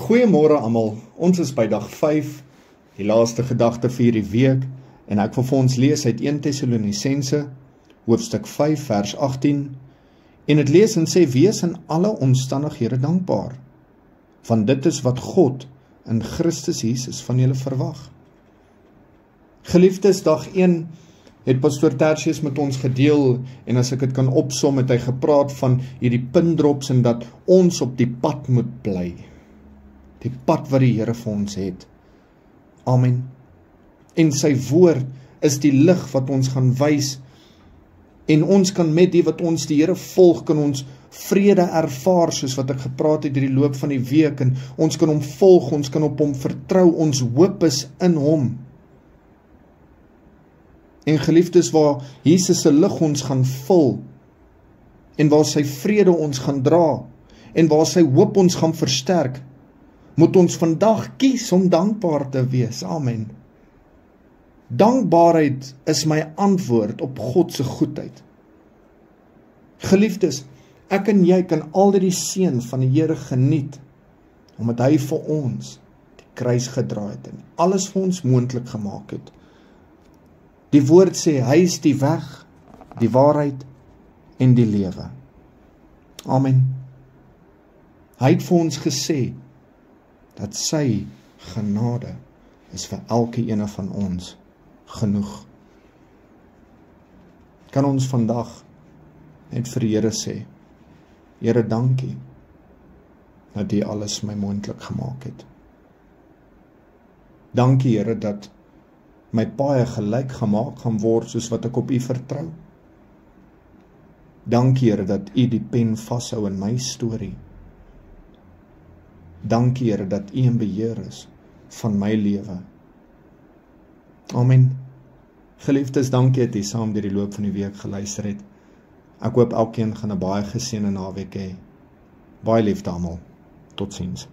Goeiemôre almal, ons is by dag 5, die laaste gedagte vir die week, en ek wil vir ons lees uit 1 Tessalonisense, hoofstuk 5 vers 18, en het lees en sê, wees in alle omstandighede dankbaar, want dit is wat God in Christus Jesus van julle verwag. Geliefdes, dag 1 het Pastor Tertius met ons gedeel, en as ek het kan opsom, het hy gepraat van hierdie pindrops, en dat ons op die pad moet bly. Die pad wat die Here vir ons het. Amen. En sy woord is die lig wat ons gaan wys, en ons kan met die wat ons die Here volg, kan ons vrede ervaar, soos wat ek gepraat het in die loop van die week, en ons kan hom volg, ons kan op hom vertrou, ons hoop is in hom. En geliefdes, waar Jesus se lig ons gaan vul, en waar sy vrede ons gaan dra, en waar sy hoop ons gaan versterk, moet ons vandag kies om dankbaar te wees. Amen. Dankbaarheid is my antwoord op God se goedheid. Geliefdes, ek en jy kan altyd die seën van die Here geniet, omdat hy vir ons die kruis gedra het en alles vir ons moontlik gemaak het. Die woord sê, hy is die weg, die waarheid en die lewe. Amen. Hy het vir ons gesê, dat sy genade is vir elke ene van ons genoeg. Kan ons vandag net vir die Here sê, Here, dankie, dat U alles my moontlik gemaak het. Dankie, Here, dat my paaie gelyk gemaak gaan word, soos wat ek op U vertrou. Dankie, Here, dat U die pen vashou in my storie. Dankie, Here, dat U in beheer is van my lewe. Amen. Geliefdes, dankie dat U saam deur die loop van die week geluister het. Ek hoop elkeen gaan 'n baie geseënde naweek hê. Baie liefde almal. Totsiens.